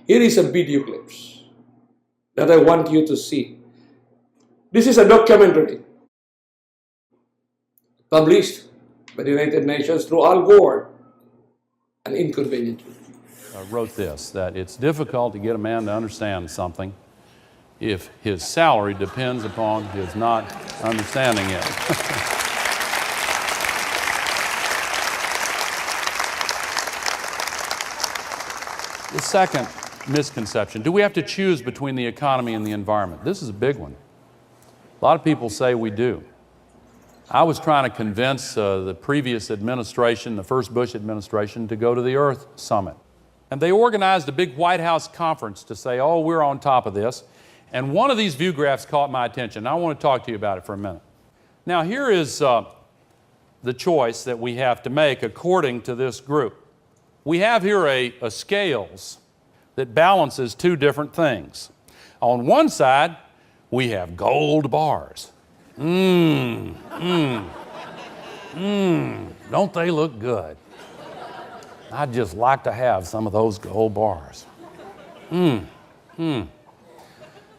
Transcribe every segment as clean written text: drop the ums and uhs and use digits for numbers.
Here is a video clips that I want you to see. This is a documentary published by the United Nations through Al Gore, An Inconvenient Truth. Wrote this, that it's difficult to get a man to understand something if his salary depends upon his not understanding it. The second misconception, do we have to choose between the economy and the environment? This is a big one. A lot of people say we do. I was trying to convince the previous administration, the first Bush administration, to go to the Earth Summit. And they organized a big White House conference to say, oh, we're on top of this. And one of these view graphs caught my attention. I want to talk to you about it for a minute. Now, here is the choice that we have to make according to this group. We have here a scales that balances two different things. On one side, we have gold bars. Don't they look good? I'd just like to have some of those gold bars. On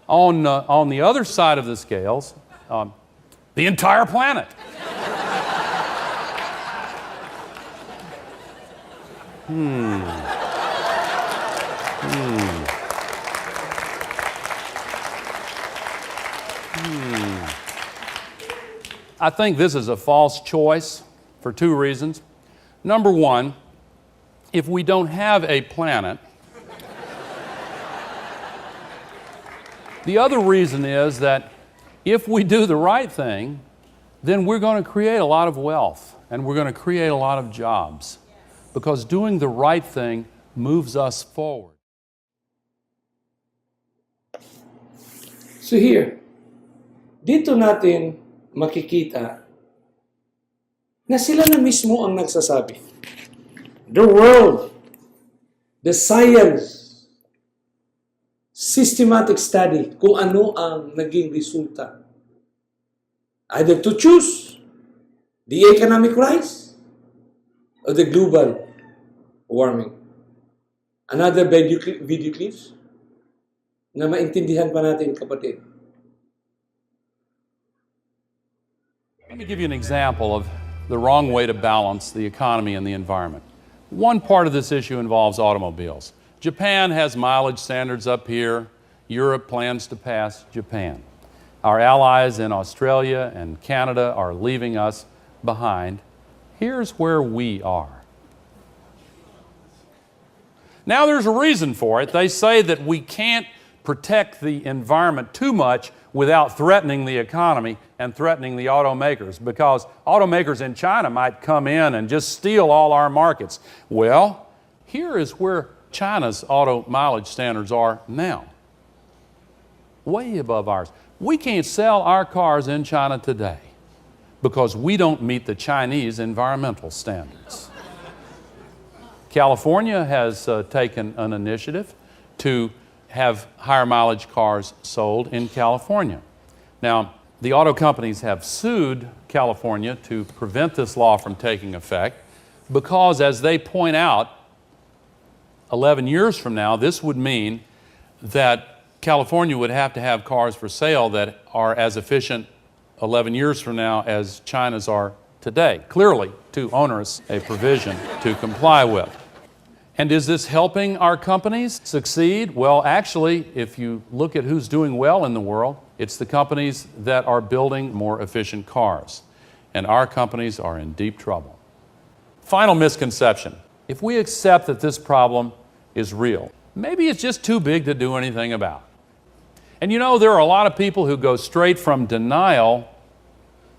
the other side of the scales, the entire planet. I think this is a false choice for two reasons. Number one, if we don't have a planet, the other reason is that if we do the right thing, then we're going to create a lot of wealth and we're going to create a lot of jobs, because doing the right thing moves us forward. So here, dito natin makikita na sila na mismo ang nagsasabi. The world, the science, systematic study kung ano ang naging resulta. Either to choose the economic rise or the global warming. Another video clips na maintindihan pa natin, kapatid. Let me give you an example of the wrong way to balance the economy and the environment. One part of this issue involves automobiles. Japan has mileage standards up here. Europe plans to pass Japan. Our allies in Australia and Canada are leaving us behind. Here's where we are. Now there's a reason for it. They say that we can't protect the environment too much without threatening the economy and threatening the automakers, because automakers in China might come in and just steal all our markets. Well, here is where China's auto mileage standards are now, way above ours. We can't sell our cars in China today because we don't meet the Chinese environmental standards. California has taken an initiative to have higher mileage cars sold in California. Now, the auto companies have sued California to prevent this law from taking effect because, as they point out, 11 years from now, this would mean that California would have to have cars for sale that are as efficient 11 years from now as China's are today. Clearly, too onerous a provision to comply with. And is this helping our companies succeed? Well, actually, if you look at who's doing well in the world, it's the companies that are building more efficient cars. And our companies are in deep trouble. Final misconception. If we accept that this problem is real, maybe it's just too big to do anything about. And you know, there are a lot of people who go straight from denial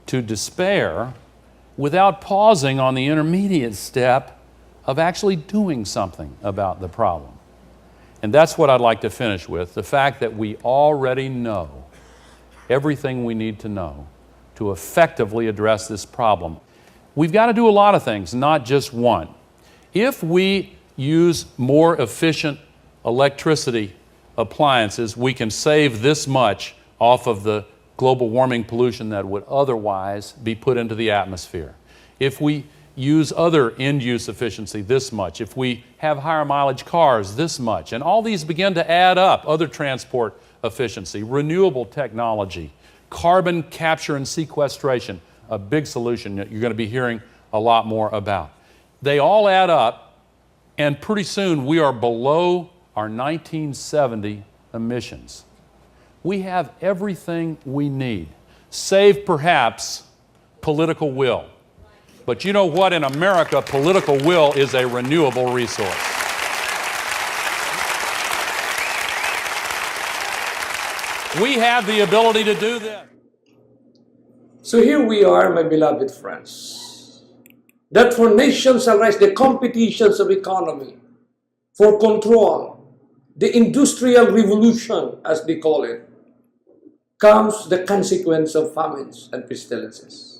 to despair without pausing on the intermediate step of actually doing something about the problem. And that's what I'd like to finish with, the fact that we already know everything we need to know to effectively address this problem. We've got to do a lot of things, not just one. If we use more efficient electricity appliances, we can save this much off of the global warming pollution that would otherwise be put into the atmosphere. If we use other end-use efficiency this much, if we have higher mileage cars this much, and all these begin to add up, other transport efficiency, renewable technology, carbon capture and sequestration, a big solution that you're going to be hearing a lot more about. They all add up, and pretty soon we are below our 1970 emissions. We have everything we need, save perhaps political will. But you know what? In America, political will is a renewable resource. We have the ability to do this. So here we are, my beloved friends, that for nations shall rise the competitions of economy, for control, the industrial revolution, as they call it, comes the consequence of famines and pestilences.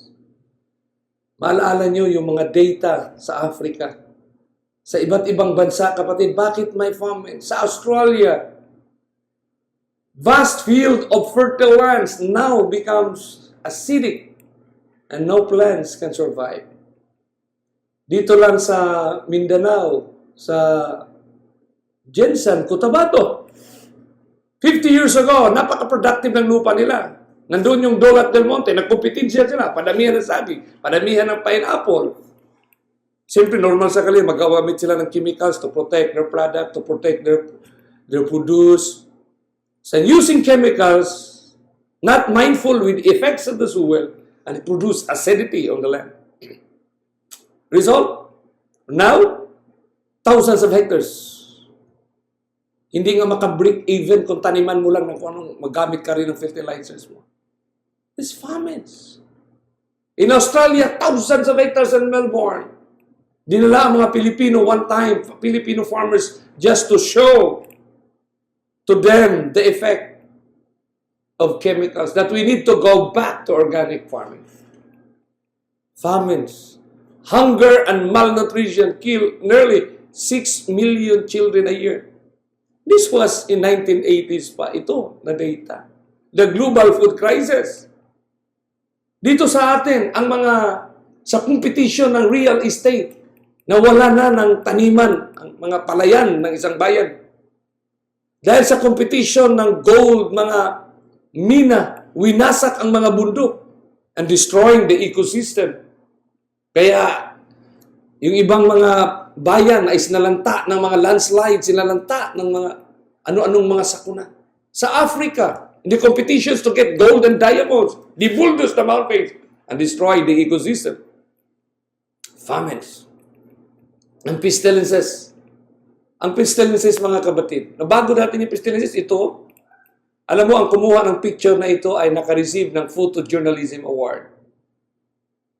Maalala nyo yung mga data sa Africa, sa iba't ibang bansa, kapatid, bakit may famine? Sa Australia, vast field of fertile lands now becomes acidic and no plants can survive. Dito lang sa Mindanao, sa Jensen, Cotabato, 50 years ago, napaka-productive ng lupa nila. Nandun yung Dogat del Monte, nagkompetensya sila, padamihan ng sabi, padamihan ng pineapple. Siyempre, normal sa kanila, magagamit sila ng chemicals to protect their product, to protect their produce. So using chemicals, not mindful with the effects of the soil, and it produce acidity on the land. Result, now, thousands of hectares. Hindi nga maka-break even kung taniman mo lang ng kung anong magamit ka rin ng fertilizers mo. It's famines. In Australia, thousands of hectares in Melbourne. Dinala ang mga Pilipino one time, Filipino farmers, just to show to them the effect of chemicals, that we need to go back to organic farming. Famines, hunger and malnutrition kill nearly 6 million children a year. This was in 1980s pa ito na data. The global food crisis. Dito sa atin, ang mga sa competition ng real estate, nawala na ng taniman, ang mga palayan ng isang bayan. Dahil sa competition ng gold, mga mina, winasak ang mga bundok and destroying the ecosystem. Kaya, yung ibang mga bayan ay sinalanta ng mga landslide, sinalanta ng mga ano-anong mga sakuna. Sa Africa, in the competitions to get gold and diamonds, they bulldoze the mountains and destroy the ecosystem. Famines. Ang pestilences. Ang pestilences, mga kabatid. Nabago natin yung pestilences, ito, alam mo, ang kumuha ng picture na ito ay naka-receive ng Photojournalism Award.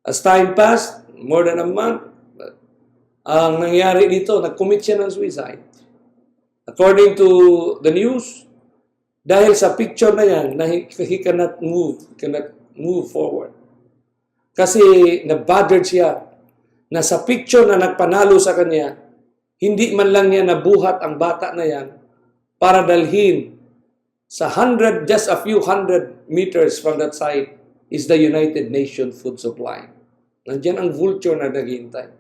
As time passed, more than a month, ang nangyari dito, nag-commit siya ng suicide. According to the news, dahil sa picture na yan, he cannot move forward. Kasi na-bothered siya na sa picture na nagpanalo sa kanya, hindi man lang niya nabuhat ang bata na yan para dalhin sa just a few hundred meters from that site is the United Nations food supply. Nandiyan ang vulture na naghihintay.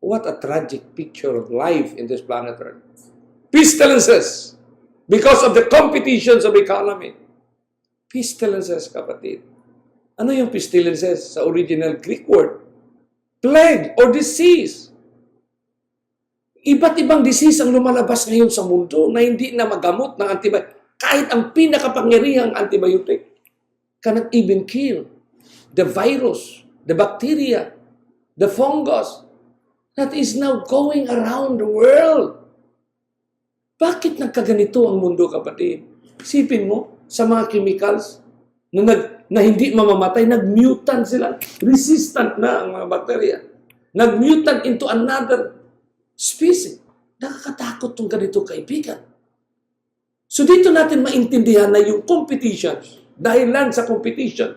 What a tragic picture of life in this planet Earth. Pestilences. Because of the competitions of economy. Pestilences, kapatid. Ano yung pestilences sa original Greek word? Plague or disease. Iba't ibang disease ang lumalabas ngayon sa mundo na hindi na magamot ng antibiotic. Kahit ang pinakapangyarihang antibiotic cannot even kill the virus, the bacteria, the fungus that is now going around the world. Bakit nagkaganito ang mundo, kapatid? Isipin mo, sa mga chemicals na hindi mamamatay, nag-mutant sila. Resistant na ang mga bacteria. Nag-mutant into another species. Nakakatakot itong ganito, kaibigan. So dito natin maintindihan na yung competitions, dahil lang sa competition,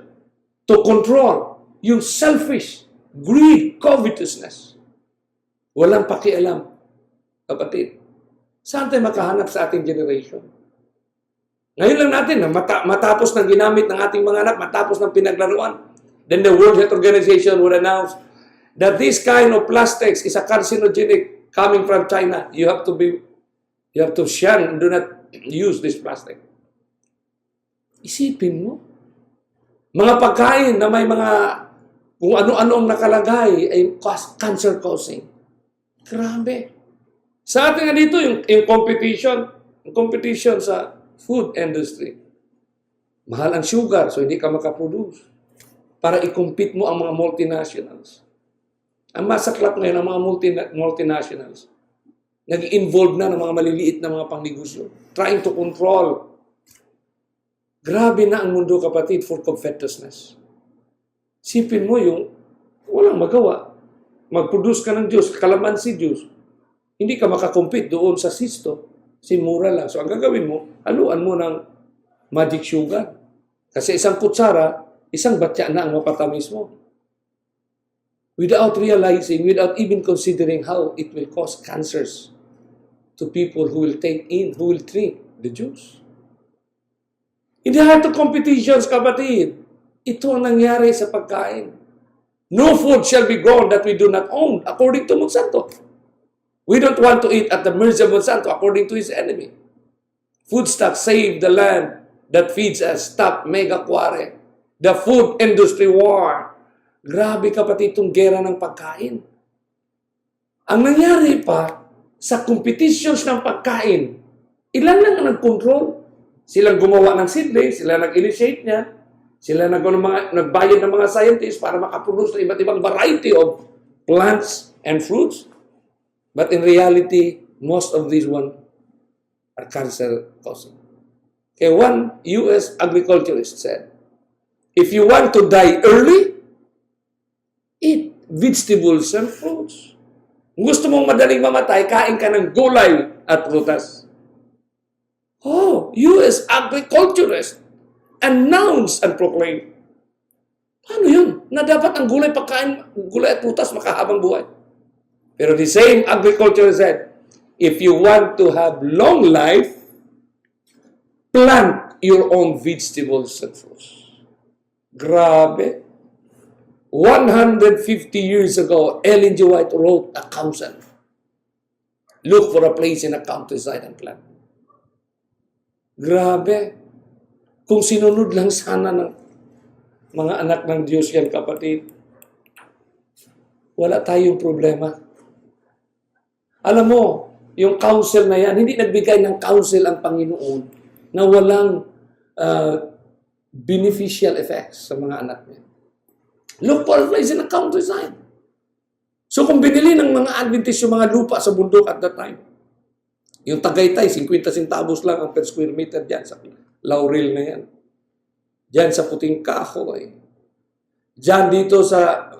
to control yung selfish, greed, covetousness. Walang pakialam, kapatid. Saan tayo makahanap sa ating generation? Ngayon lang natin, matapos ng ginamit ng ating mga anak, matapos ng pinaglaruan, then the World Health Organization would announce that this kind of plastics is a carcinogenic coming from China. You have to shun and do not use this plastic. Isipin mo, mga pagkain na may mga kung ano-ano ang nakalagay ay cancer-causing. Grabe. Sa atin nga dito, yung competition sa food industry. Mahal ang sugar, so hindi ka makaproduce. Para i-compete mo ang mga multinationals. Ang masaklap ngayon ang mga multinationals. Nag-involve na ng mga maliliit na mga pangnegosyo. Trying to control. Grabe na ang mundo, kapatid, for covetousness. Sipin mo yung walang magawa. Mag-produce ka ng juice, kalamansi juice. Hindi ka makakompete doon sa sisto. Si mura lang. So ang gagawin mo, haluan mo ng magic sugar. Kasi isang kutsara, isang batya na ang mapatamis mo. Without realizing, without even considering how it will cause cancers to people who will drink the juice. In the heart of competitions, kapatid, ito ang nangyari sa pagkain. No food shall be grown that we do not own, according to Monsanto. We don't want to eat at the mercy of Monsanto, according to his enemy. Food stocks save the land that feeds us. Stop mega quarry. The food industry war. Grabe, kapatid, itong gera ng pagkain. Ang nangyari pa, sa competitions ng pagkain, ilan lang ang nag-control? Silang gumawa ng seedling, sila nag-initiate niya, sila nagbayad ng mga scientists para makaproduce ng iba't ibang variety of plants and fruits. But in reality, most of these one are cancer-causing. Okay, one U.S. agriculturist said, if you want to die early, eat vegetables and fruits. Kung gusto mong madaling mamatay, kain ka ng gulay at prutas. Oh, U.S. agriculturist announced and proclaimed. Paano yun? Na dapat ang gulay at prutas makahabang buhay. Pero the same agriculturist said, if you want to have long life, plant your own vegetables and fruits. Grabe. 150 years ago, Ellen G. White wrote a counsel. Look for a place in a countryside and plant. Grabe. Kung sinunod lang sana ng mga anak ng Diyos yan, kapatid, wala tayong problema. Alam mo, yung counsel na yan, hindi nagbigay ng counsel ang Panginoon na walang beneficial effects sa mga anak niya. Look for a place in a countryside. So kung binili ng mga Adventist yung mga lupa sa bundok at that time, yung Tagaytay, 50 centavos lang ang per square meter dyan sa Laurel na yan. Dyan sa Puting Kahoy. Dyan dito sa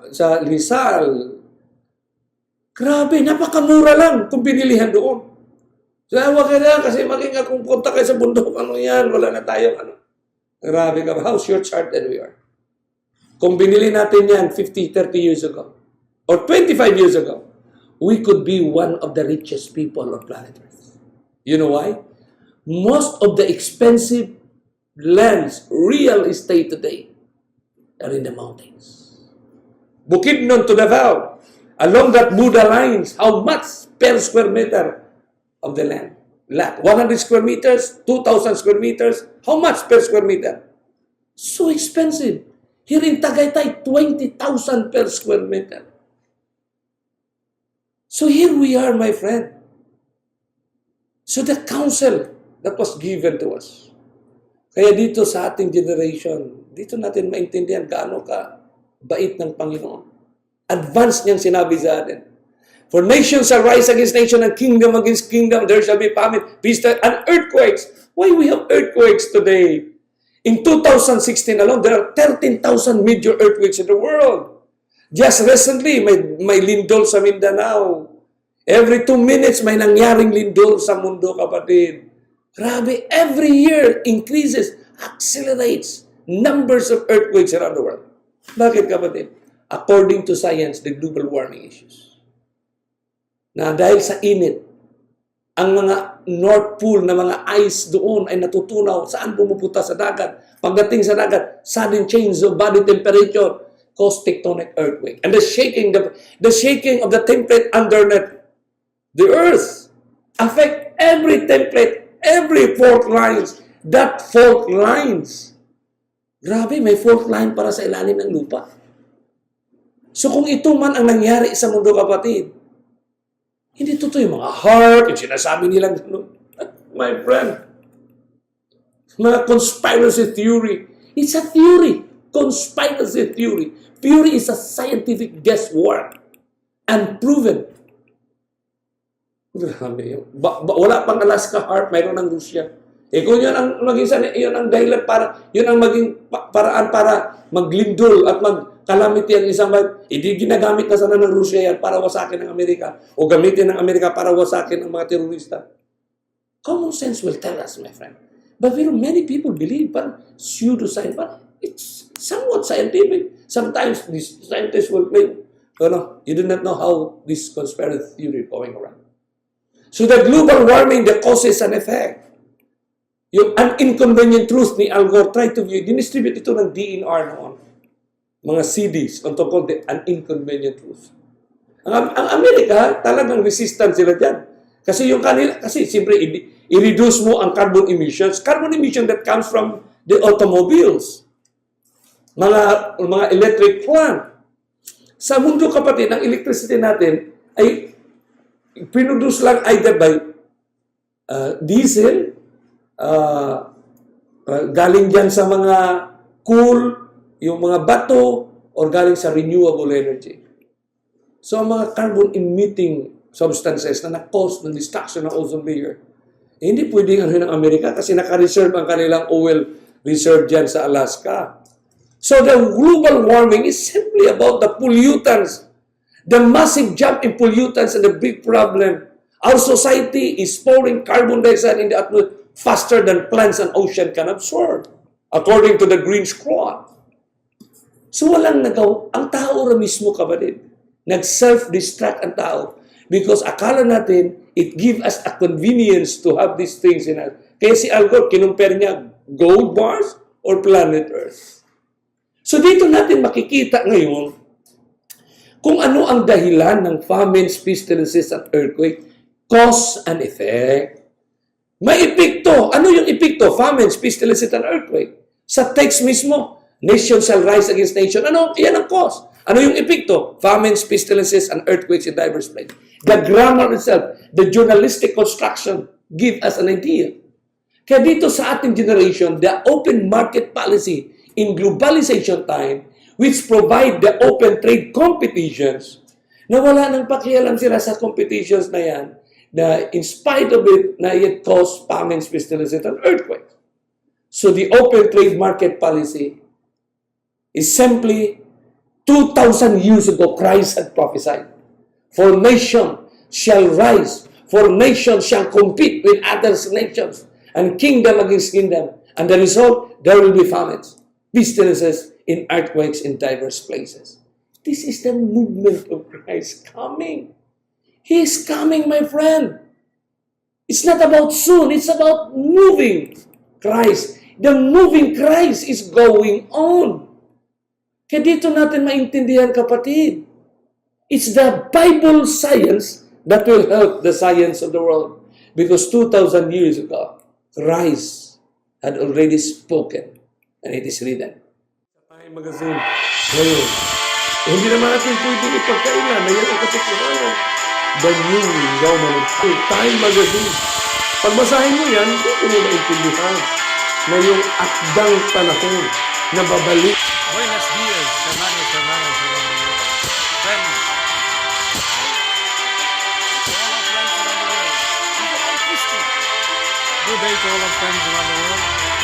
Rizal. Grabe, napakamura lang kung binilihan doon. So, wag ka na kasi maging kung punta kayo sa bundok, ano yan, wala na tayong ano. Grabe ka, how short-sighted we are. Kung binili natin yan 50, 30 years ago, or 25 years ago, we could be one of the richest people on planet Earth. You know why? Most of the expensive lands, real estate today, are in the mountains. Bukidnon to Davao, along that Buddha lines, how much per square meter of the land? 100 square meters, 2,000 square meters, how much per square meter? So expensive. Here in Tagaytay, 20,000 per square meter. So here we are, my friend. So the counsel that was given to us. Kaya dito sa ating generation, dito natin maintindihan gaano ka bait ng Panginoon. Advance niyang sinabi sa atin. For nations shall rise against nation and kingdom against kingdom. There shall be famine, peace, and earthquakes. Why we have earthquakes today? In 2016 alone, there are 13,000 major earthquakes in the world. Just recently, may lindol sa Mindanao. Every 2 minutes, may nangyaring lindol sa mundo, kapatid. Grabe, every year increases, accelerates numbers of earthquakes around the world. Bakit, kapatid? According to science, the global warming issues. Na dahil sa init, ang mga North Pole na mga ice doon ay natutunaw saan pumupunta sa dagat. Pagdating sa dagat, sudden change of body temperature cause tectonic earthquake. And the shaking of the template underneath the earth affect every template, every fault lines. That fault lines. Grabe, may fault line para sa ilalim ng lupa. So kung ito man ang nangyari sa mundo, kapatid, hindi totoo yung mga heart, yung sinasabi nilang gano'n. My friend, mga conspiracy theory. It's a theory. Conspiracy theory. Theory is a scientific guesswork. Unproven. Grabe yun. Wala pang Alaska heart, mayroon ng Russia. Kung yun ang yun ang dahilan para, yun ang maging paraan para maglindol at mag-calamity ang isang hindi ginagamit na sana ng Russia yan para wasakin ng Amerika o gamitin ng Amerika para wasakin ang mga terorista. Common sense will tell us, my friend. But many people believe, but pseudoscience, but it's somewhat scientific. Sometimes these scientists will claim, you do not know how this conspiracy theory is going around. So the global warming, the causes and effect. Yung inconvenient truth ni Al Gore, try to view, dinistribute ito ng DNR noon. Mga CDs, on top of the inconvenient truth. Ang Amerika, talagang resistant sila dyan. Kasi yung kanila, kasi siyempre, i-reduce mo ang carbon emissions. Carbon emission that comes from the automobiles. Mga electric plant. Sa mundo, kapatid, ang electricity natin ay produce lang either by diesel, galing dyan sa mga coal, yung mga bato, or galing sa renewable energy. So, mga carbon-emitting substances na na-cause ng destruction ng ozone layer, hindi pwedeng ng Amerika kasi naka-reserve ang kanilang oil reserve dyan sa Alaska. So, the global warming is simply about the pollutants, the massive jump in pollutants, and the big problem. Our society is pouring carbon dioxide in the atmosphere faster than plants and ocean can absorb, according to the Green Squad. So walang nagawa. Ang tao mismo, kapatid, nag-self-destruct ang tao because akala natin it give us a convenience to have these things in us. Kaya si Al Gore, kinumpare niya gold bars or planet Earth. So dito natin makikita ngayon kung ano ang dahilan ng famines, pestilences, and earthquake, cause and effect. May epekto. Ano yung epekto? Famines, pestilences, and earthquake. Sa text mismo, nation shall rise against nation. Ano? Yan ang cause. Ano yung epekto? Famines, pestilences, and earthquakes in diverse places. The grammar itself, the journalistic construction, give us an idea. Kaya dito sa ating generation, the open market policy in globalization time, which provide the open trade competitions, na wala nang pakialam sila sa competitions na yan, na in spite of it, na it caused famines, pestilences, and earthquakes. So the open trade market policy is simply 2,000 years ago, Christ had prophesied. For nation shall rise, for nation shall compete with other nations, and kingdom against kingdom. And the result, there will be famines, pestilences, in earthquakes in diverse places. This is the movement of Christ coming. He is coming, my friend. It's not about soon. It's about moving Christ. The moving Christ is going on. Kaya dito natin maintindihan, kapatid. It's the Bible science that will help the science of the world. Because 2,000 years ago, Christ had already spoken. And it is written. Time magazine. Ngayon, hindi naman natin pwede ipagkailan na yan ang katotohanan. The New Roman Time magazine. Pagbasahin mo yan, hindi mo naintindihan na yung akdang panahon na babalik. Buenos días, hermanos, hermanas, hermanos. Friends. To all our friends around the world. And to all Christians. Good day to all our friends around the world.